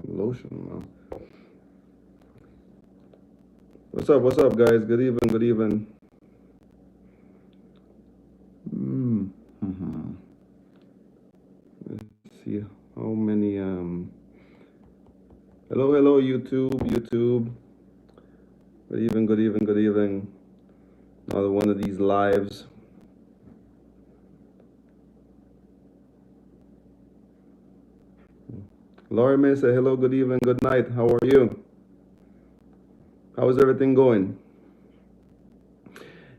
Lotion, man. What's up, guys? Good evening, good evening. Mm. hmm Let's see how many. Hello, YouTube. Good evening, good evening, good evening. Another one of these lives. Laurie May say hello, good evening, good night. How are you? How is everything going?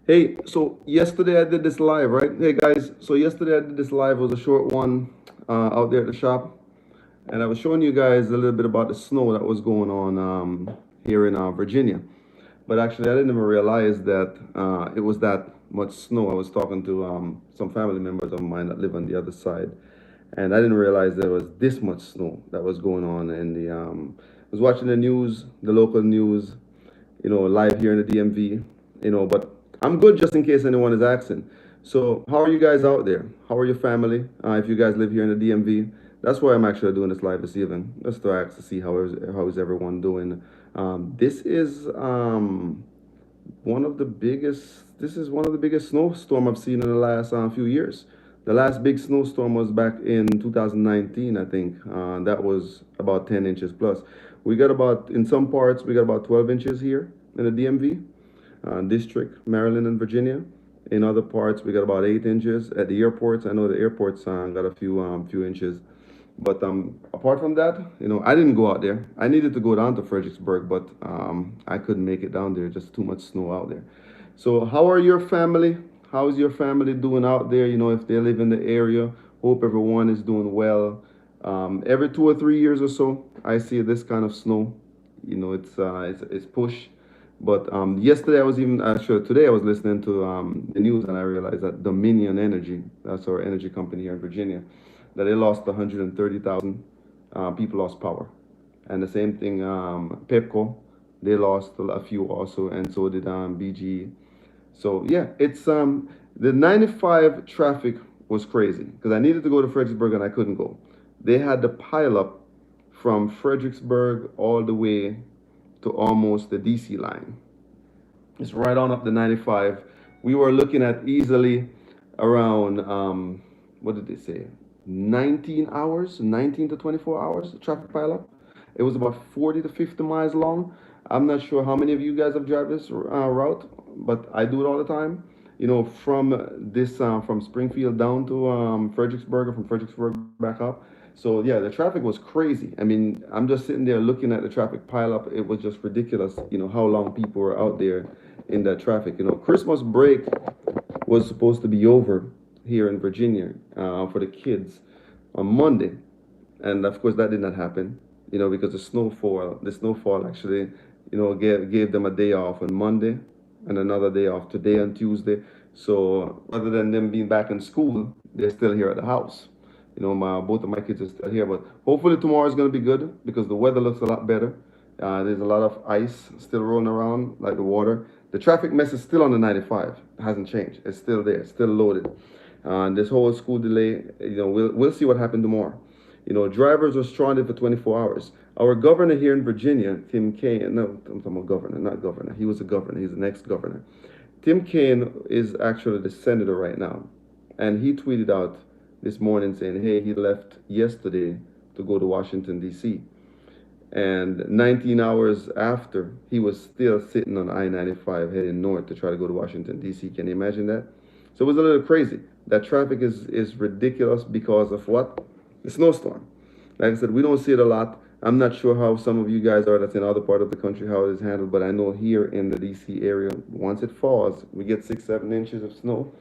Hey, so yesterday I did this live, right? Hey guys, so yesterday I did this live. It was a short one out there at the shop, and I was showing you guys a little bit about the snow that was going on here in Virginia. But actually, I didn't even realize that it was that much snow. I was talking to some family members of mine that live on the other side, and I didn't realize there was this much snow that was going on. And I was watching the news, the local news, live here in the DMV, but I'm good just in case anyone is asking. So, how are you guys out there? How are your family? If you guys live here in the DMV, that's why I'm actually doing this live this evening, just to ask to see how is everyone doing. This is one of the biggest. This is one of the biggest snowstorm I've seen in the last few years. The last big snowstorm was back in 2019, I think. That was about 10 inches plus. We got about, in some parts, we got about 12 inches here in the DMV, District, Maryland, and Virginia. In other parts, we got about 8 inches. At the airports, I know the airports got a few inches. But apart from that, I didn't go out there. I needed to go down to Fredericksburg, but I couldn't make it down there. Just too much snow out there. So, how are your family? How's your family doing out there? If they live in the area, hope everyone is doing well. Every 2 or 3 years or so, I see this kind of snow. It's push. But yesterday I was even actually today I was listening to the news and I realized that Dominion Energy, that's our energy company here in Virginia, that they lost 130,000 people lost power, and the same thing Pepco, they lost a few also, and so did BG. So yeah, it's the 95 traffic was crazy because I needed to go to Fredericksburg and I couldn't go. They had the pile up from Fredericksburg all the way to almost the DC line. It's right on up the 95. We were looking at easily around, what did they say? 19 hours, 19 to 24 hours traffic pileup. It was about 40 to 50 miles long. I'm not sure how many of you guys have driven this route, but I do it all the time. From Springfield down to Fredericksburg, or from Fredericksburg back up. So yeah, the traffic was crazy. I mean, I'm just sitting there looking at the traffic pile up. It was just ridiculous, how long people were out there in that traffic. Christmas break was supposed to be over here in Virginia for the kids on Monday, and of course that did not happen. Because the snowfall actually, gave them a day off on Monday and another day off today on Tuesday. So rather than them being back in school, they're still here at the house. My both of my kids are still here, but hopefully tomorrow is going to be good because the weather looks a lot better. There's a lot of ice still rolling around, like the water. The traffic mess is still on the 95. It hasn't changed. It's still there. It's still loaded. This whole school delay, we'll see what happened tomorrow. Drivers are stranded for 24 hours. Our governor here in Virginia, Tim Kaine, no, I'm talking about governor, not governor. He was a governor. He's the next governor. Tim Kaine is actually the senator right now, and he tweeted out this morning saying, hey, he left yesterday to go to Washington, D.C. And 19 hours after, he was still sitting on I-95 heading north to try to go to Washington, D.C. Can you imagine that? So it was a little crazy. That traffic is ridiculous because of what? The snowstorm. Like I said, we don't see it a lot. I'm not sure how some of you guys are that's in other part of the country, how it is handled, but I know here in the D.C. area, once it falls, we get 6-7 inches of snow.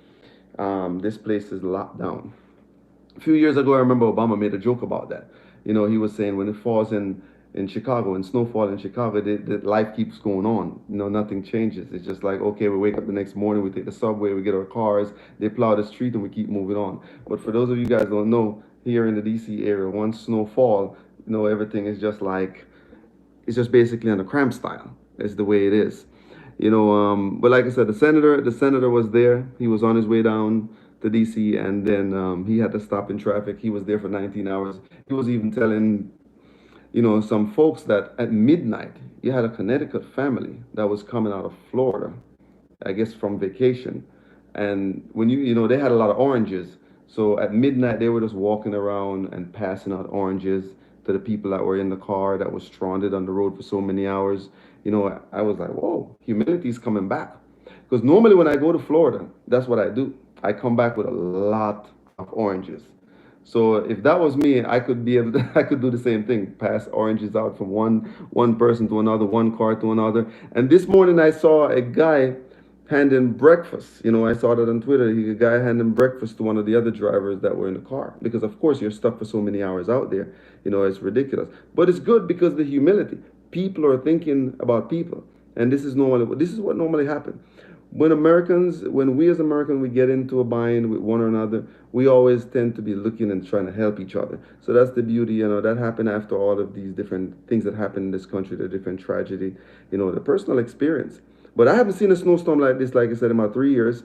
This place is locked down. A few years ago, I remember Obama made a joke about that. He was saying when it falls in Chicago, and snowfall in Chicago, the life keeps going on. Nothing changes. It's just like, okay, we wake up the next morning, we take the subway, we get our cars, they plow the street, and we keep moving on. But for those of you guys who don't know, here in the DC area, once snowfall, everything is just like, it's just basically on a cramp style. It's the way it is. But like I said, the senator was there. He was on his way down to DC, and then he had to stop in traffic. He was there for 19 hours. He was even telling some folks that at midnight, you had a Connecticut family that was coming out of Florida, I guess from vacation. And when they had a lot of oranges. So at midnight, they were just walking around and passing out oranges to the people that were in the car that was stranded on the road for so many hours. I was like, whoa, humanity's coming back. Because normally when I go to Florida, that's what I do. I come back with a lot of oranges. So if that was me, I could be able to, I could do the same thing, pass oranges out from one person to another, one car to another. And this morning I saw a guy handing breakfast. I saw that on Twitter. A guy handing breakfast to one of the other drivers that were in the car. Because of course you're stuck for so many hours out there. It's ridiculous. But it's good because the humility. People are thinking about people. And this is what normally happens. When we as Americans, we get into a bind with one another, we always tend to be looking and trying to help each other. So that's the beauty, that happened after all of these different things that happened in this country, the different tragedy, the personal experience. But I haven't seen a snowstorm like this, like I said, in my 3 years.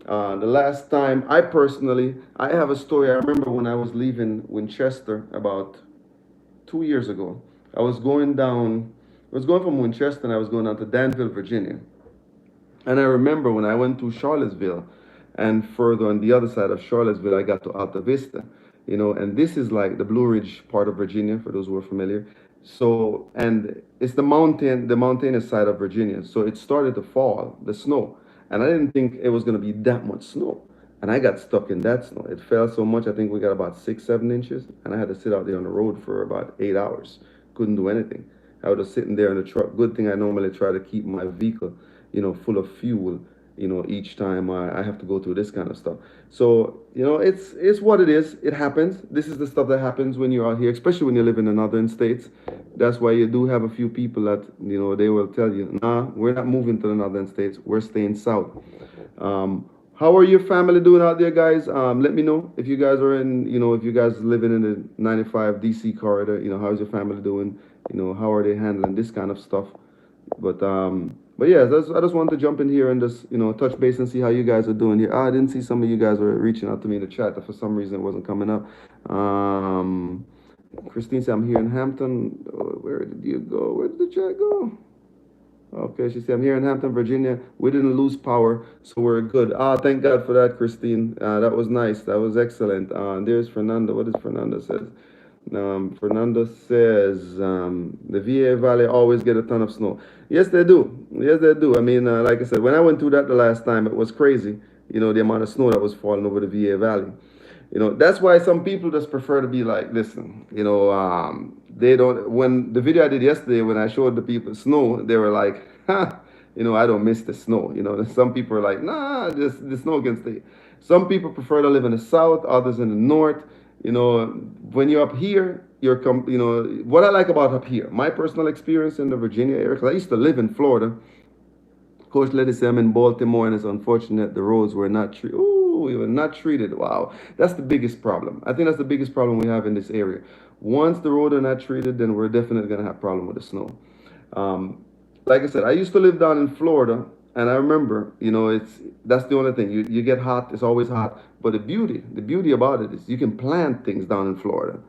The last time I have a story. I remember when I was leaving Winchester about 2 years ago. I was going from Winchester and I was going down to Danville, Virginia. And I remember when I went to Charlottesville and further on the other side of Charlottesville, I got to Alta Vista, and this is like the Blue Ridge part of Virginia, for those who are familiar. So, and it's the mountainous side of Virginia. So it started to fall, the snow. And I didn't think it was going to be that much snow. And I got stuck in that snow. It fell so much, I think we got about 6, 7 inches. And I had to sit out there on the road for about 8 hours. Couldn't do anything. I was just sitting there in the truck. Good thing I normally try to keep my vehicle full of fuel, each time I have to go through this kind of stuff. So, it's what it is. It happens. This is the stuff that happens when you're out here, especially when you live in the northern states. That's why you do have a few people that, they will tell you, nah, we're not moving to the northern states. We're staying south. How are your family doing out there, guys? Let me know if you guys are if you guys living in the 95 DC corridor, how's your family doing? How are they handling this kind of stuff? But yeah, I just wanted to jump in here and just touch base and see how you guys are doing here. I didn't see some of you guys were reaching out to me in the chat. That for some reason it wasn't coming up. Christine said I'm here in Hampton. Oh, where did you go? Where did the chat go? Okay, she said I'm here in Hampton, Virginia. We didn't lose power, so we're good. Thank God for that, Christine. That was nice. That was excellent. There's Fernando. What does Fernando says? Fernando says the VA Valley always get a ton of snow. Yes, they do. Yes, they do. I mean, like I said, when I went through that the last time, it was crazy. The amount of snow that was falling over the VA Valley. That's why some people just prefer to be like, listen, they don't. When the video I did yesterday, when I showed the people snow, they were like, ha, I don't miss the snow. Some people are like, nah, just the snow can stay. Some people prefer to live in the south, others in the north. When you're up here, what I like about up here, my personal experience in the Virginia area, because I used to live in Florida. Coach Letty said I'm in Baltimore, and it's unfortunate the roads were not treated. Ooh, we were not treated. Wow, that's the biggest problem. I think that's the biggest problem we have in this area. Once the roads are not treated, then we're definitely gonna have a problem with the snow. Like I said, I used to live down in Florida. And I remember, that's the only thing. You get hot, it's always hot. But the beauty about it is you can plant things down in Florida.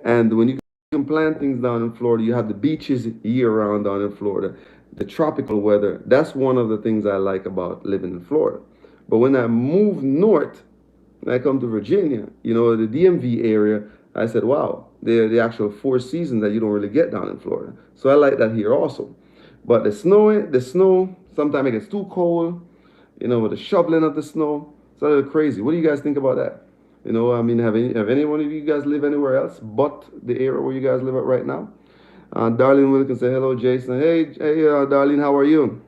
And when you can plant things down in Florida, you have the beaches year round down in Florida, the tropical weather. That's one of the things I like about living in Florida. But when I moved north, and I come to Virginia, the DMV area, I said, wow, they're the actual 4 seasons that you don't really get down in Florida. So I like that here also. But the snow, sometimes it gets too cold, with the shoveling of the snow. It's a little crazy. What do you guys think about that? I mean, have any one of you guys live anywhere else but the area where you guys live at right now? Darlene Wilkins say, hello, Jason. Hey, Darlene, how are you?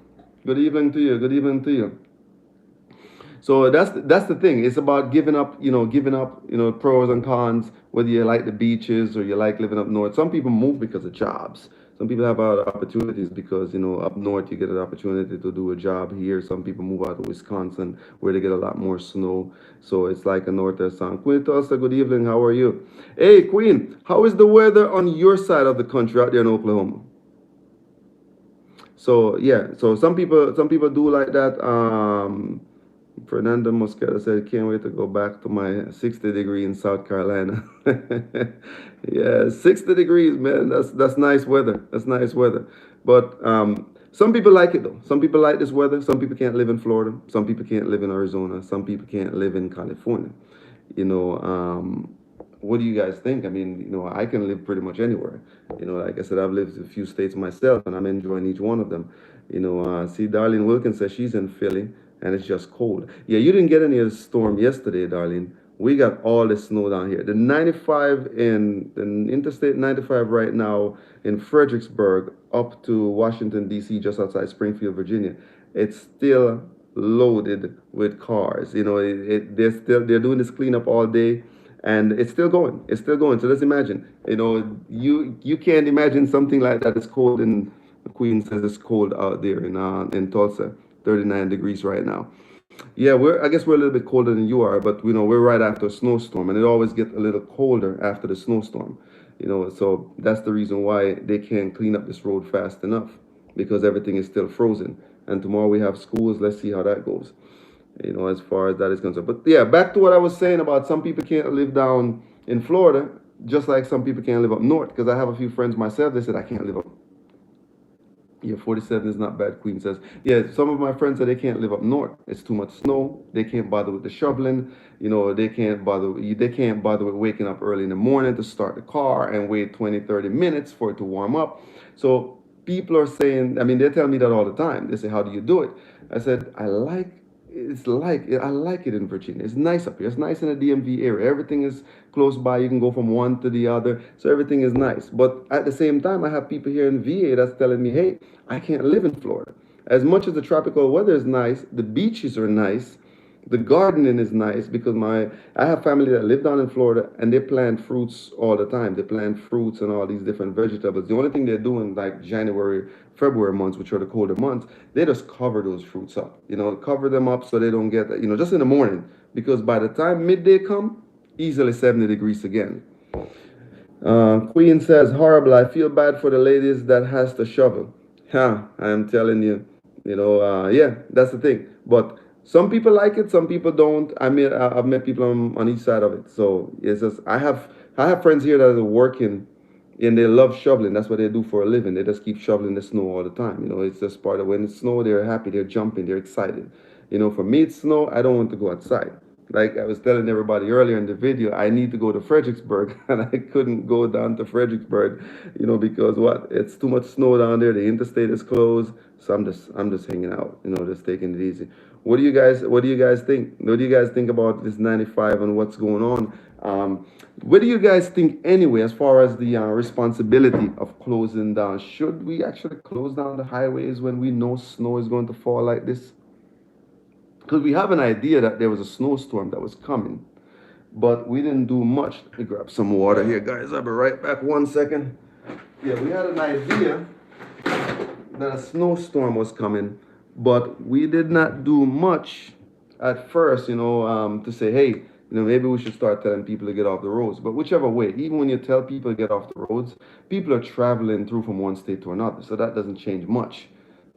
Good evening to you. Good evening to you. So that's the thing. It's about giving up, pros and cons, whether you like the beaches or you like living up north. Some people move because of jobs. Some people have opportunities because, up north you get an opportunity to do a job here. Some people move out to Wisconsin where they get a lot more snow. So it's like a north or south. Queen Tulsa, good evening. How are you? Hey, Queen, how is the weather on your side of the country out there in Oklahoma? So, yeah. So some people do like that. Fernando Mosqueda said, can't wait to go back to my 60 degree in South Carolina. Yeah, 60 degrees, man. That's nice weather. That's nice weather. But some people like it though. Some people like this weather. Some people can't live in Florida. Some people can't live in Arizona. Some people can't live in California. You know, what do you guys think? I mean, I can live pretty much anywhere. Like I said, I've lived a few states myself, and I'm enjoying each one of them. See, Darlene Wilkins says she's in Philly, and it's just cold. Yeah, you didn't get any of the storm yesterday, Darlene. We got all the snow down here. The 95 in the Interstate 95 right now in Fredericksburg up to Washington, D.C., just outside Springfield, Virginia. It's still loaded with cars. They're doing this cleanup all day, and it's still going. It's still going. So let's imagine. You can't imagine something like that. It's cold, and the Queen says it's cold out there in Tulsa, 39 degrees right now. Yeah, I guess we're a little bit colder than you are, but we're right after a snowstorm, and it always gets a little colder after the snowstorm. So that's the reason why they can't clean up this road fast enough, because everything is still frozen. And tomorrow we have schools. Let's see how that goes. As far as that is concerned. But yeah, back to what I was saying about some people can't live down in Florida, just like some people can't live up north. Because I have a few friends myself. They said I can't live up. Yeah, 47 is not bad, Queen says. Yeah, some of my friends said they can't live up north. It's too much snow. They can't bother with the shoveling. They can't bother with waking up early in the morning to start the car and wait 20, 30 minutes for it to warm up. So people are saying, I mean, they tell me that all the time. They say, how do you do it? I said, I like it in Virginia. It's nice up here. It's nice in the DMV area. Everything is close by. You can go from one to the other. So everything is nice. But at the same time, I have people here in VA that's telling me, hey, I can't live in Florida. As much as the tropical weather is nice, the beaches are nice, the gardening is nice, because I have family that live down in Florida, and they plant fruits all the time. They plant fruits and all these different vegetables. The only thing they're doing, like January, February months, which are the colder months, they just cover those fruits up. Cover them up so they don't get just in the morning, because by the time midday come, easily 70 degrees again. Queen says, horrible. I feel bad for the ladies that has to shovel. Yeah, I'm telling you, yeah, that's the thing. But some people like it, some people don't. I've met people on each side of it. So it's just, I have friends here that are working, and they love shoveling. That's what they do for a living. They just keep shoveling the snow all the time. It's just part of, when it's snow, they're happy, they're jumping, they're excited. For me, it's snow, I don't want to go outside. Like I was telling everybody earlier in the video, I need to go to Fredericksburg, and I couldn't go down to Fredericksburg, because what? It's too much snow down there. The interstate is closed, so I'm just hanging out, just taking it easy. What do you guys think? What do you guys think about this 95 and what's going on? What do you guys think anyway, as far as the responsibility of closing down? Should we actually close down the highways when we know snow is going to fall like this? Because we have an idea that there was a snowstorm that was coming, but we didn't do much. Let me grab some water here, guys. I'll be right back. 1 second. Yeah, we had an idea that a snowstorm was coming, but we did not do much at first, to say, hey, maybe we should start telling people to get off the roads. But whichever way, even when you tell people to get off the roads, people are traveling through from one state to another, so that doesn't change much.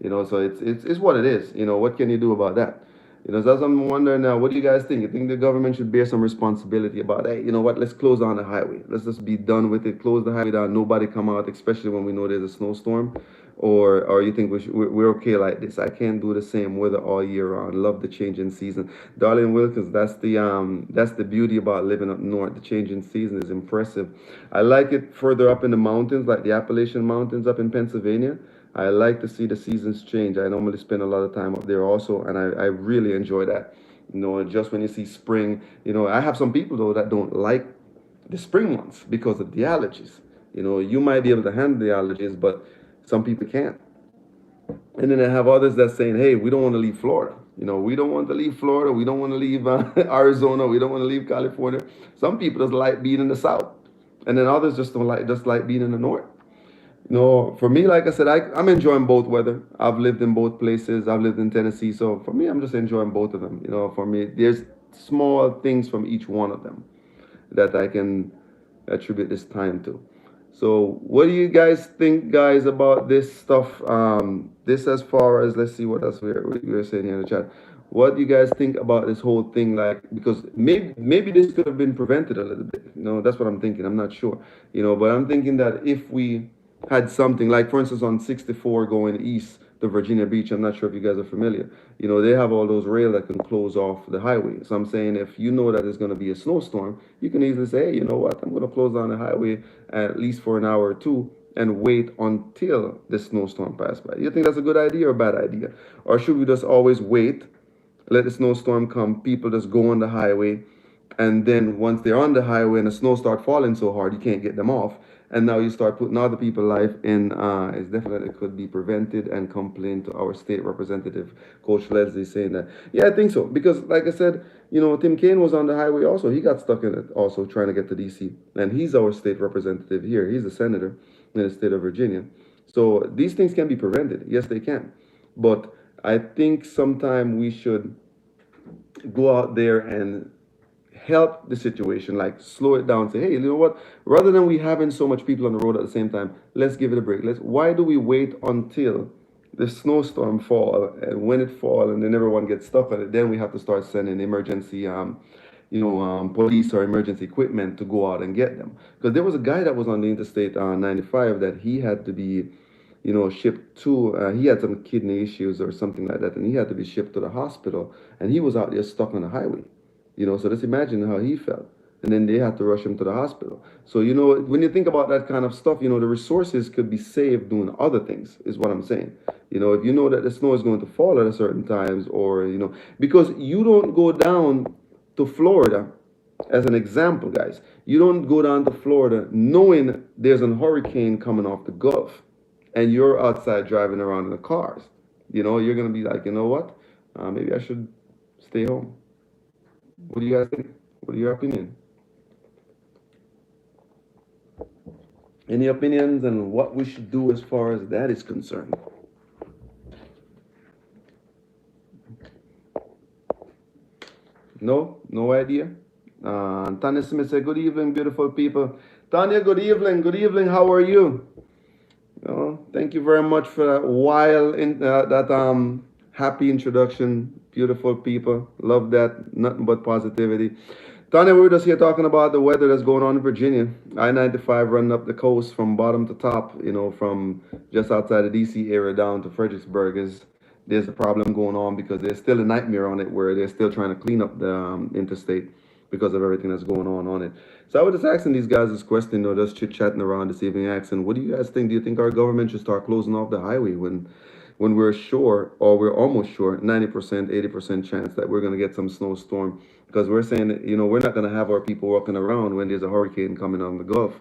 So it's what it is. What can you do about that? So I'm wondering now, what do you guys think? You think the government should bear some responsibility about, hey, you know what, let's close down the highway. Let's just be done with it. Close the highway down. Nobody come out, especially when we know there's a snowstorm. Or you think we're okay like this? I can't do the same weather all year round. Love the change in season. Darlene Wilkins, that's the beauty about living up north. The change in season is impressive. I like it further up in the mountains, like the Appalachian Mountains up in Pennsylvania. I like to see the seasons change. I normally spend a lot of time up there also, and I really enjoy that. Just when you see spring, I have some people though that don't like the spring months because of the allergies. You might be able to handle the allergies, but some people can't. And then I have others that saying, hey, we don't want to leave Florida. We don't want to leave Florida. We don't want to leave Arizona. We don't want to leave California. Some people just like being in the South. And then others just don't like, just like being in the North. For me, like I said, I'm enjoying both weather. I've lived in both places. I've lived in Tennessee. So for me, I'm just enjoying both of them. For me, there's small things from each one of them that I can attribute this time to. So what do you guys think, guys, about this stuff? This as far as, let's see what else we're saying here in the chat. What do you guys think about this whole thing? Like, because maybe this could have been prevented a little bit. That's what I'm thinking. I'm not sure. But I'm thinking that if we had something like, for instance, on 64 going east to Virginia Beach, I'm not sure if you guys are familiar. They have all those rail that can close off the highway. So I'm saying if you know that there's going to be a snowstorm, you can easily say, hey, you know what? I'm going to close down the highway at least for an hour or two and wait until the snowstorm passes by. You think that's a good idea or a bad idea? Or should we just always wait, let the snowstorm come, people just go on the highway, and then once they're on the highway and the snow start falling so hard you can't get them off, and now you start putting other people's life in, it definitely could be prevented, and complain to our state representative, Coach Leslie, saying that. Yeah, I think so, because like I said, Tim Kaine was on the highway also. He got stuck in it also trying to get to DC, and he's our state representative here. He's a senator in the state of Virginia. So these things can be prevented. Yes, they can. But I think sometime we should go out there and help the situation, like slow it down, say, hey, you know what, rather than we having so much people on the road at the same time, let's give it a break. Why do we wait until the snowstorm fall, and when it fall and then everyone gets stuck on it, then we have to start sending emergency police or emergency equipment to go out and get them? Because there was a guy that was on the interstate 95 that he had to be shipped to, he had some kidney issues or something like that, and he had to be shipped to the hospital, and he was out there stuck on the highway. So just imagine how he felt. And then they had to rush him to the hospital. So, when you think about that kind of stuff, the resources could be saved doing other things, is what I'm saying. If you know that the snow is going to fall at a certain times, or, because you don't go down to Florida, as an example, guys, you don't go down to Florida knowing there's a hurricane coming off the Gulf, and you're outside driving around in the cars. You're going to be like, you know what? Maybe I should stay home. What do you guys think? What are your opinion? Any opinions on what we should do as far as that is concerned? No idea. Tanya Smith said, good evening, beautiful people. Tanya, good evening. Good evening. How are you? Thank you very much for that happy introduction. Beautiful people. Love that. Nothing but positivity. Tanya, we were just here talking about the weather that's going on in Virginia. I-95 running up the coast from bottom to top, from just outside the DC area down to Fredericksburg. There's a problem going on because there's still a nightmare on it where they're still trying to clean up the interstate because of everything that's going on it. So I was just asking these guys this question, just chit-chatting around this evening, asking, what do you guys think? Do you think our government should start closing off the highway when we're sure, or we're almost sure, 90%, 80% chance that we're going to get some snowstorm? Because we're saying that, we're not going to have our people walking around when there's a hurricane coming on the Gulf.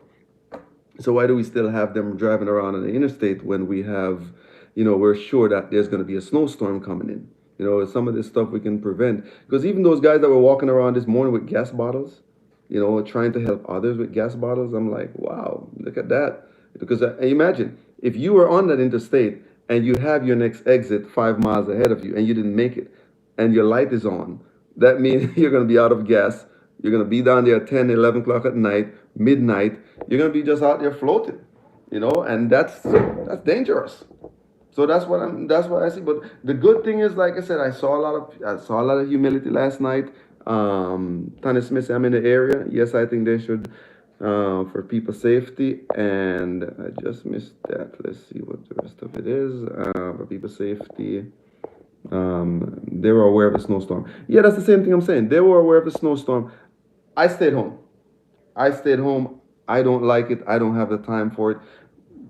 So why do we still have them driving around on the interstate when we have, we're sure that there's going to be a snowstorm coming in? Some of this stuff we can prevent. Because even those guys that were walking around this morning with gas bottles, trying to help others with gas bottles, I'm like, wow, look at that. Because imagine if you were on that interstate and you have your next exit 5 miles ahead of you and you didn't make it and your light is on, that means you're going to be out of gas. You're going to be down there at 10, 11 o'clock at night, midnight. You're going to be just out there floating, and that's dangerous. So that's what I see. But the good thing is, like I said, I saw a lot of humility last night. Tanya Smith, I'm in the area. Yes, I think they should, for people's safety. And I just missed that. Let's see what the rest of it is. For people's safety. They were aware of the snowstorm. Yeah, that's the same thing I'm saying. They were aware of the snowstorm. I stayed home. I don't like it. I don't have the time for it.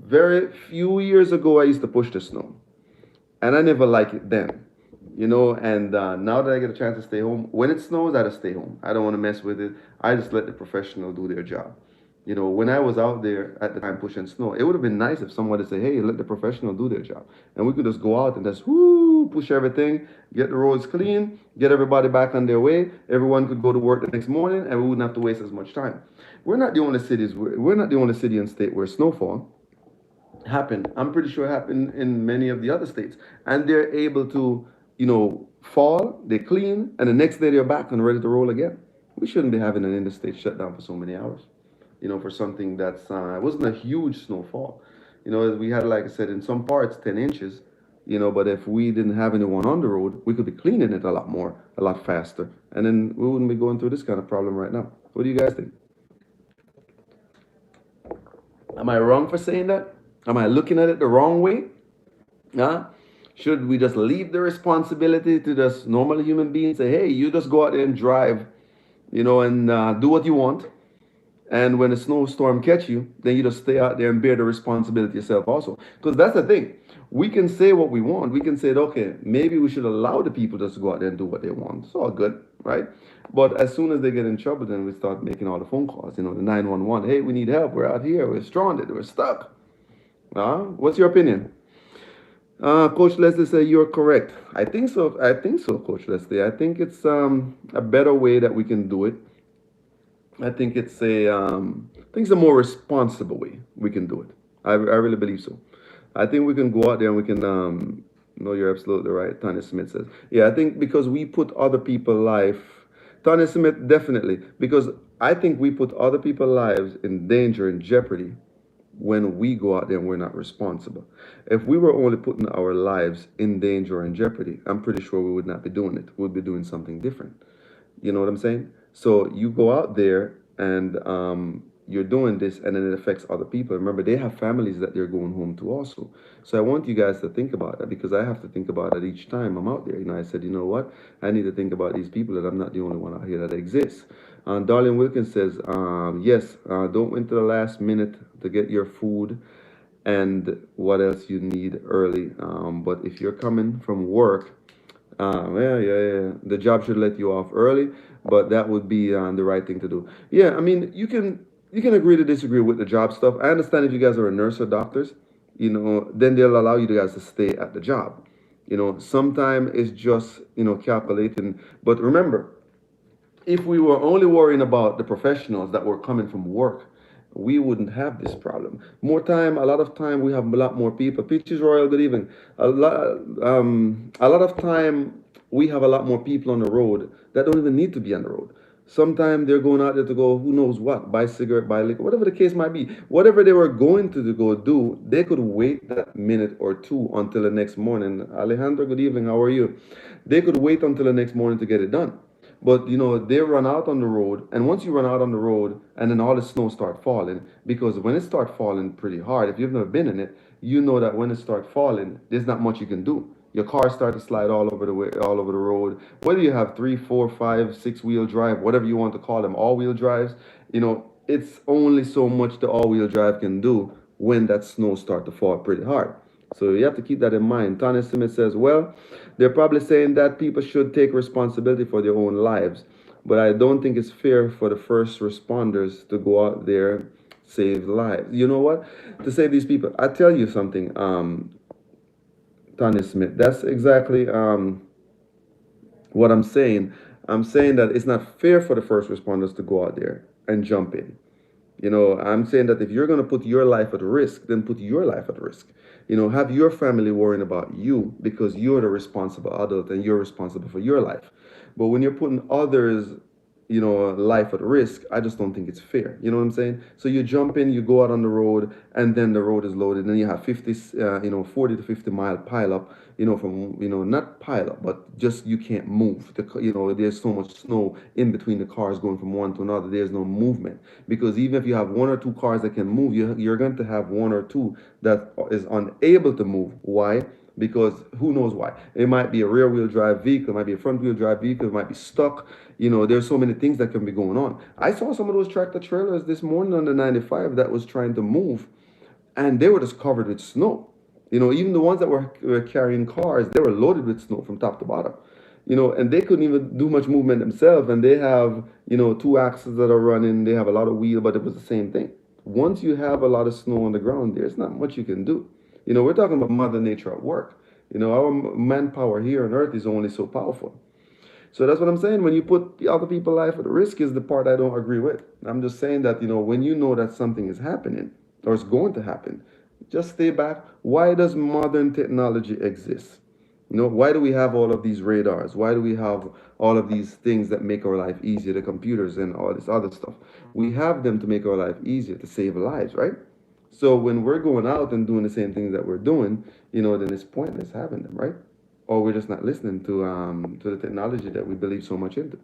Very few years ago, I used to push the snow, and I never liked it then, and now that I get a chance to stay home, when it snows, I just stay home. I don't want to mess with it. I just let the professional do their job. When I was out there at the time pushing snow, it would have been nice if someone would say, hey, let the professional do their job. And we could just go out and just push everything, get the roads clean, get everybody back on their way. Everyone could go to work the next morning, and we wouldn't have to waste as much time. We're not the only city and state where snowfall happened. I'm pretty sure it happened in many of the other states. And they're able to, fall, they clean, and the next day they're back and ready to roll again. We shouldn't be having an interstate shutdown for so many hours, for something that's, it wasn't a huge snowfall. We had, like I said, in some parts, 10 inches. But if we didn't have anyone on the road, we could be cleaning it a lot more, a lot faster, and then we wouldn't be going through this kind of problem right now. What do you guys think? Am I wrong for saying that? Am I looking at it the wrong way? Huh? Should we just leave the responsibility to just normal human beings? Say, hey, you just go out there and drive, and do what you want. And when a snowstorm catch you, then you just stay out there and bear the responsibility yourself also. Because that's the thing. We can say what we want. We can say, okay, maybe we should allow the people just to go out there and do what they want. It's all good, right? But as soon as they get in trouble, then we start making all the phone calls, the 911. Hey, we need help. We're out here. We're stranded. We're stuck. What's your opinion? Coach Leslie said you're correct. I think so. I think so, Coach Leslie. I think it's a better way that we can do it. I think it's a more responsible way we can do it. I really believe so. I think we can go out there and we can, no, you're absolutely right. Tanya Smith says, yeah, I think because we put other people's life, Tanya Smith, definitely, because I think we put other people's lives in danger and jeopardy when we go out there and we're not responsible. If we were only putting our lives in danger or in jeopardy, I'm pretty sure we would not be doing it. We'd be doing something different. You know what I'm saying? So you go out there and you're doing this, and then it affects other people. Remember, they have families that they're going home to also. So I want you guys to think about that, because I have to think about it each time I'm out there. I said, you know what? I need to think about these people, that I'm not the only one out here that exists. Darlene Wilkins says, yes, don't wait to the last minute to get your food and what else you need early. But if you're coming from work, yeah. The job should let you off early, but that would be the right thing to do. Yeah, I mean, you can agree to disagree with the job stuff. I understand if you guys are a nurse or doctors, then they'll allow you guys to stay at the job. Sometimes it's just calculating. But remember, if we were only worrying about the professionals that were coming from work, we wouldn't have this problem. A lot of time, we have a lot more people. Peaches Royal, good evening. A lot of time, we have a lot more people on the road that don't even need to be on the road. Sometimes they're going out there to go, who knows what, buy cigarette, buy liquor, whatever the case might be. Whatever they were going to go do, they could wait that minute or two until the next morning. Alejandro, good evening. How are you? They could wait until the next morning to get it done. But they run out on the road, and once you run out on the road, and then all the snow start falling, because when it start falling pretty hard, if you've never been in it, you know that when it start falling, there's not much you can do. Your car start to slide all over the way, all over the road. Whether you have 3, 4, 5, 6 wheel drive, whatever you want to call them, all wheel drives, it's only so much the all wheel drive can do when that snow start to fall pretty hard. So you have to keep that in mind. Tanya Smith says, well, they're probably saying that people should take responsibility for their own lives, but I don't think it's fair for the first responders to go out there, save lives. You know what? To save these people, I tell you something, Tanya Smith, that's exactly what I'm saying. I'm saying that it's not fair for the first responders to go out there and jump in. I'm saying that if you're going to put your life at risk, then put your life at risk. Have your family worrying about you, because you're the responsible adult and you're responsible for your life. But when you're putting others, life at risk, I just don't think it's fair. You know what I'm saying? So you jump in, you go out on the road, and then the road is loaded, and then you have 40 to 50 mile pile up, from, not pile up, but just you can't move. There's so much snow in between the cars going from one to another. There's no movement, because even if you have 1 or 2 cars that can move, you're going to have 1 or 2 that is unable to move. Why? Because who knows why? It might be a rear wheel drive vehicle, it might be a front wheel drive vehicle, it might be stuck. There's so many things that can be going on. I saw some of those tractor trailers this morning on the 95 that was trying to move, and they were just covered with snow. Even the ones that were carrying cars, they were loaded with snow from top to bottom. And they couldn't even do much movement themselves, and they have 2 axles that are running, they have a lot of wheel, but it was the same thing. Once you have a lot of snow on the ground, there's not much you can do. We're talking about Mother Nature at work. Our manpower here on Earth is only so powerful. So that's what I'm saying. When you put the other people's life at risk is the part I don't agree with. I'm just saying that, when you know that something is happening or it's going to happen, just stay back. Why does modern technology exist? Why do we have all of these radars? Why do we have all of these things that make our life easier, the computers and all this other stuff? We have them to make our life easier, to save lives, right? So when we're going out and doing the same things that we're doing, then it's pointless having them, right? Or we're just not listening to the technology that we believe so much into.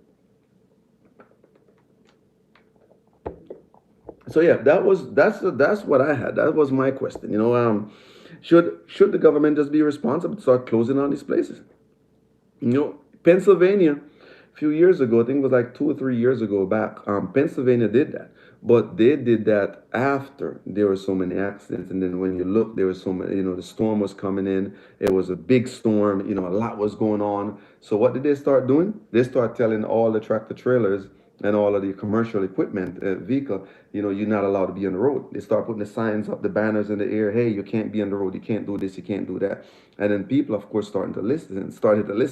So yeah, that's what I had. That was my question. Should the government just be responsible to start closing down these places? Pennsylvania, a few years ago, I think it was like 2 or 3 years ago back, Pennsylvania did that. But they did that after there were so many accidents. And then when you look, there was so many, the storm was coming in. It was a big storm, a lot was going on. So what did they start doing? They start telling all the tractor trailers and all of the commercial equipment vehicle, you're not allowed to be on the road. They start putting the signs up, the banners in the air. Hey, you can't be on the road. You can't do this. You can't do that. And then people, of course, started to listen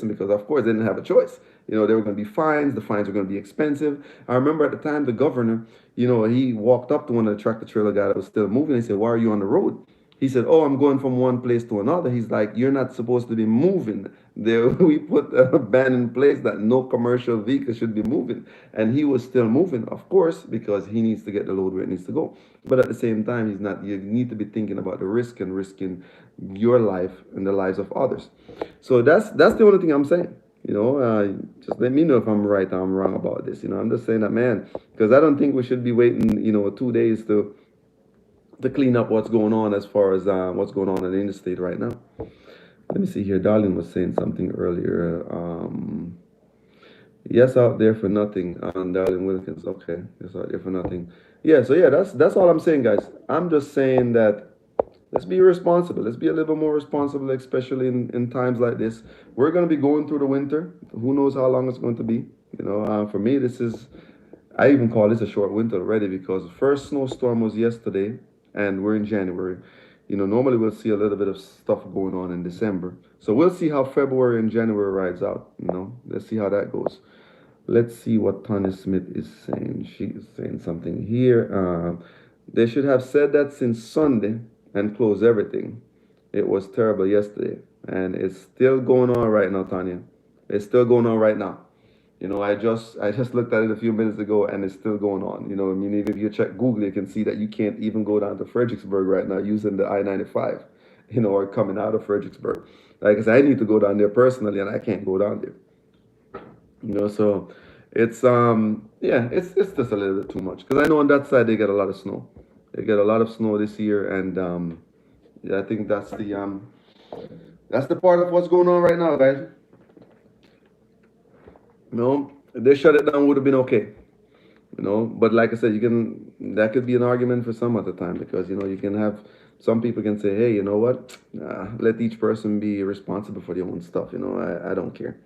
because, of course, they didn't have a choice. There were going to be fines. The fines were going to be expensive. I remember at the time the governor, he walked up to one of the tractor trailer guy that was still moving. He said, "Why are you on the road?" He said, "Oh, I'm going from one place to another." He's like, "You're not supposed to be moving. There, we put a ban in place that no commercial vehicle should be moving." And he was still moving, of course, because he needs to get the load where it needs to go. But at the same time, he's not. You need to be thinking about the risk and risking your life and the lives of others. So that's the only thing I'm saying. Just let me know if I'm right or I'm wrong about this. I'm just saying that, man, because I don't think we should be waiting, 2 days to clean up what's going on as far as what's going on in the interstate right now. Let me see here. Darlene was saying something earlier. Yes, out there for nothing. Darlene Wilkins. Okay, yes, out there for nothing. Yeah. So yeah, that's all I'm saying, guys. I'm just saying that let's be responsible. Let's be a little bit more responsible, especially in times like this. We're going to be going through the winter. Who knows how long it's going to be? For me, I even call this a short winter already because the first snowstorm was yesterday and we're in January. Normally we'll see a little bit of stuff going on in December. So we'll see how February and January rides out. Let's see how that goes. Let's see what Tanya Smith is saying. She is saying something here. They should have said that since Sunday and closed everything. It was terrible yesterday, and it's still going on right now, Tanya. It's still going on right now. I just looked at it a few minutes ago, and it's still going on. I mean, even if you check Google, you can see that you can't even go down to Fredericksburg right now using the I-95, or coming out of Fredericksburg. Like I said, I need to go down there personally, and I can't go down there. So it's yeah, it's just a little bit too much because I know on that side they get a lot of snow. They get a lot of snow this year, and yeah, I think that's the part of what's going on right now, guys. If they shut it down, would have been okay. But like I said, that could be an argument for some other time because you can have some people can say, hey, you know what? Let each person be responsible for their own stuff. I don't care.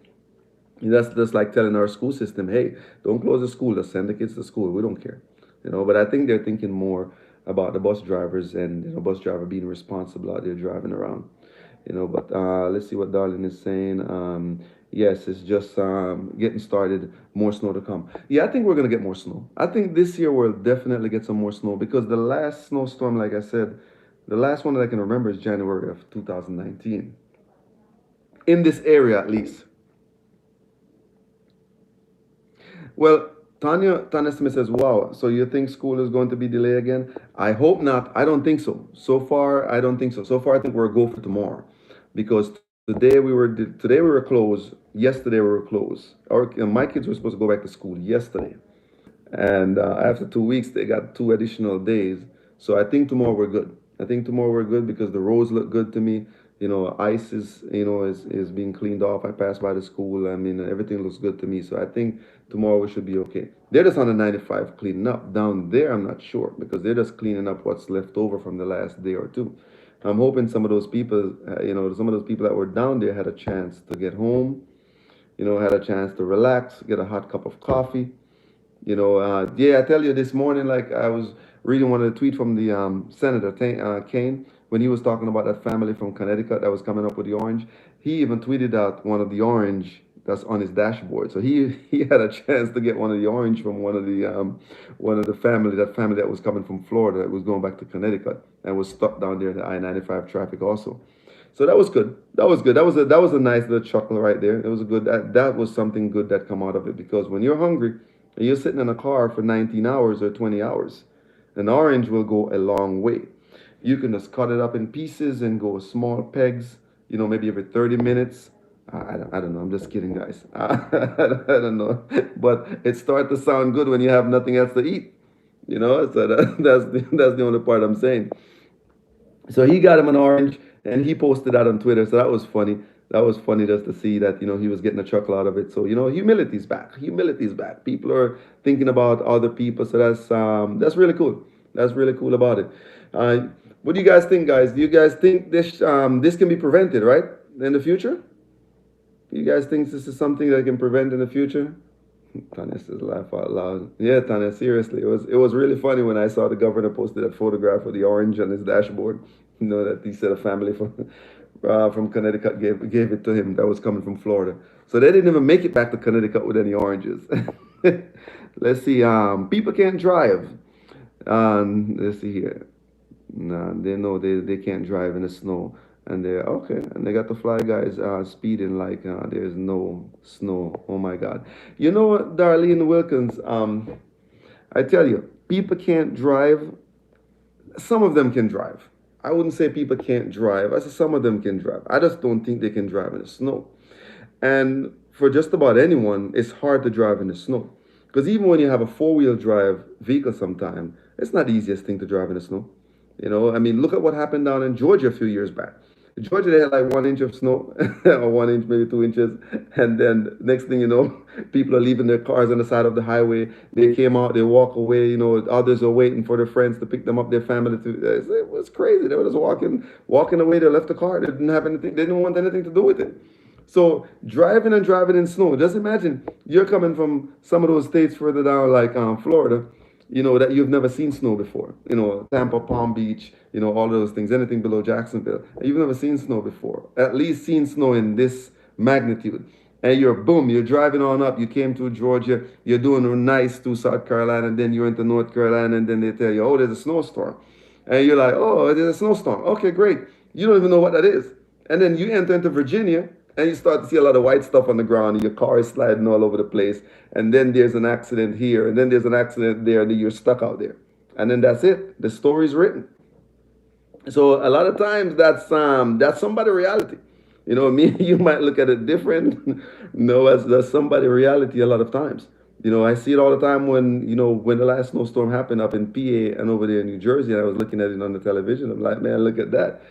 That's just like telling our school system, hey, don't close the school, just send the kids to school. We don't care. But I think they're thinking more about the bus drivers and bus driver being responsible out there driving around. But let's see what Darlene is saying. Yes, it's just getting started. More snow to come. Yeah, I think we're gonna get more snow. I think this year we'll definitely get some more snow because the last snowstorm, like I said, the last one that I can remember is January of 2019. In this area, at least. Well, Tanya Smith says, "Wow, so you think school is going to be delayed again? I hope not. I don't think so. So far, I don't think so. So far, I think we're go for tomorrow, because today we were closed. Yesterday we were closed. My kids were supposed to go back to school yesterday, and after 2 weeks, they got 2 additional days. So I think tomorrow we're good. I think tomorrow we're good because the roads look good to me. Ice is being cleaned off. I passed by the school. I mean, everything looks good to me. So I think tomorrow we should be okay. They're just on the 95 cleaning up. Down there, I'm not sure because they're just cleaning up what's left over from the last day or two. I'm hoping some of those people, some of those people that were down there had a chance to get home, had a chance to relax, get a hot cup of coffee. Yeah, I tell you, this morning, like I was reading one of the tweets from the Senator Kaine when he was talking about that family from Connecticut that was coming up with the orange. He even tweeted out one of the orange that's on his dashboard. So he had a chance to get one of the orange from one of the family that was coming from Florida that was going back to Connecticut and was stuck down there in the I-95 traffic also. So that was good. That was good. That was a nice little chuckle right there. It was a good that was something good that come out of it because when you're hungry and you're sitting in a car for 19 hours or 20 hours, an orange will go a long way. You can just cut it up in pieces and go small pegs, maybe every 30 minutes. I don't know. I'm just kidding, guys. I don't know. But it starts to sound good when you have nothing else to eat. So that's the only part I'm saying. So he got him an orange and he posted that on Twitter. So that was funny. That was funny just to see that, he was getting a chuckle out of it. So, humility's back. Humility's back. People are thinking about other people. So that's really cool. That's really cool about it. Uh, what do you guys think, guys? Do you guys think this can be prevented, right? In the future? Do you guys think this is something that can prevent in the future? Tanya says laugh out loud. Yeah, Tanya, seriously. It was really funny when I saw the governor posted that photograph of the orange on his dashboard. That he said a family from Connecticut gave it to him that was coming from Florida. So they didn't even make it back to Connecticut with any oranges. Let's see. People can't drive. Let's see here. Nah, they know they can't drive in the snow. And they're okay. And they got the fly guys speeding like there's no snow. Oh my God. You know what, Darlene Wilkins? I tell you, people can't drive. Some of them can drive. I wouldn't say people can't drive. I say some of them can drive. I just don't think they can drive in the snow. And for just about anyone, it's hard to drive in the snow. Because even when you have a four-wheel drive vehicle sometime, it's not the easiest thing to drive in the snow. I mean, look at what happened down in Georgia a few years back. Georgia, they had like 1 inch of snow, or 1 inch, maybe 2 inches. And then next thing you know, people are leaving their cars on the side of the highway. They came out, they walk away, others are waiting for their friends to pick them up, their family it was crazy. They were just walking away. They left the car. They didn't have anything. They didn't want anything to do with it. So driving and driving in snow, just imagine you're coming from some of those states further down, like Florida, that you've never seen snow before. Tampa, Palm Beach, all those things, anything below Jacksonville. You've never seen snow before, at least seen snow in this magnitude. And you're driving on up, you came to Georgia, you're doing nice to South Carolina, and then you're into North Carolina, and then they tell you, oh, there's a snowstorm. And you're like, oh, there's a snowstorm. Okay, great. You don't even know what that is. And then you enter into Virginia, and you start to see a lot of white stuff on the ground, and your car is sliding all over the place. And then there's an accident here, and then there's an accident there, and then you're stuck out there. And then that's it. The story's written. So a lot of times that's somebody's reality. Me, you might look at it different. No, that's somebody's reality a lot of times. I see it all the time when the last snowstorm happened up in PA and over there in New Jersey, and I was looking at it on the television. I'm like, man, look at that.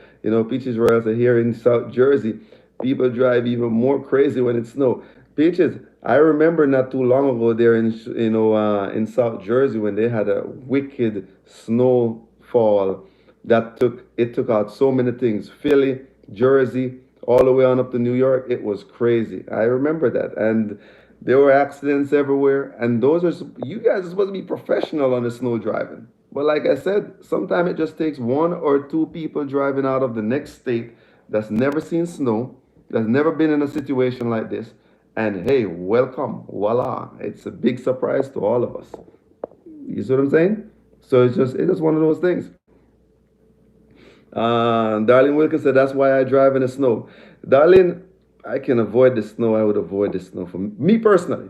Peaches Royals are here in South Jersey. People drive even more crazy when it's snow. Peaches, I remember not too long ago there in South Jersey when they had a wicked snowfall that took out so many things. Philly, Jersey, all the way on up to New York. It was crazy. I remember that. And there were accidents everywhere. And you guys are supposed to be professional on the snow driving. But like I said, sometimes it just takes one or two people driving out of the next state that's never seen snow, that's never been in a situation like this. And hey, welcome, voila. It's a big surprise to all of us. You see what I'm saying? So it's just one of those things. Darlene Wilkins said, that's why I drive in the snow. Darlene, I can avoid the snow. I would avoid the snow for me personally.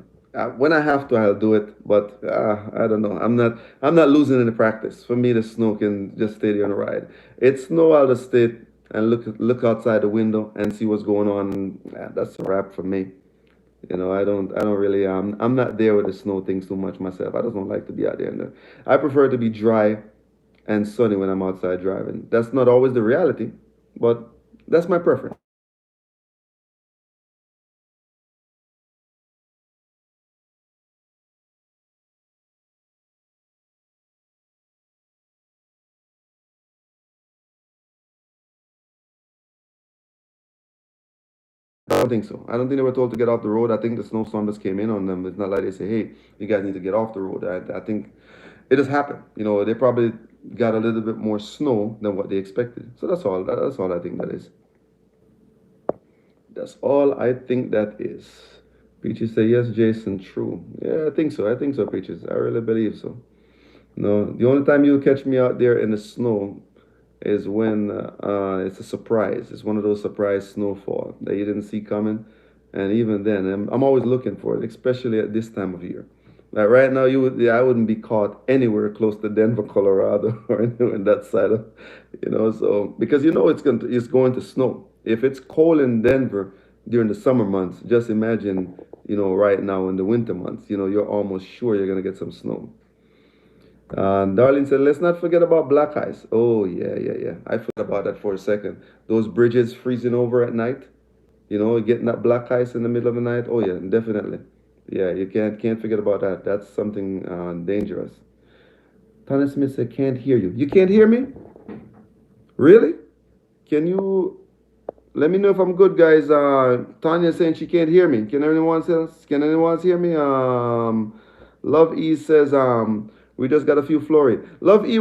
When I have to, I'll do it. But I don't know. I'm not losing any practice. For me, the snow can just stay there on the ride. It's snow, I'll just stay and look outside the window and see what's going on. That's a wrap for me. I don't really. I'm not there with the snow things too much myself. I just don't like to be out there. I prefer to be dry and sunny when I'm outside driving. That's not always the reality, but that's my preference. I don't think so. I don't think they were told to get off the road. I think the snowstorm just came in on them. It's not like they say, hey, you guys need to get off the road. I think it just happened. They probably got a little bit more snow than what they expected. So that's all. That's all I think that is. That's all I think that is. Peaches say, yes, Jason, true. Yeah, I think so. I think so, Peaches. I really believe so. No, the only time you'll catch me out there in the snow is when it's a surprise. It's one of those surprise snowfall that you didn't see coming. And even then, I'm always looking for it, especially at this time of year. Like right now, yeah, I wouldn't be caught anywhere close to Denver, Colorado, or anywhere in that side of, so because it's going to snow. If it's cold in Denver during the summer months, just imagine, right now in the winter months, you're almost sure you're gonna get some snow. Darlene said, let's not forget about black ice. Oh yeah, yeah, yeah. I forgot about that for a second. Those bridges freezing over at night. Getting that black ice in the middle of the night. Oh yeah, definitely. Yeah, you can't forget about that. That's something dangerous. Tanya Smith said, "Can't hear you. You can't hear me? Really? Can you let me know if I'm good, guys? Tanya saying she can't hear me. Can anyone else hear me? Love E says, we just got a few flurry. Love E,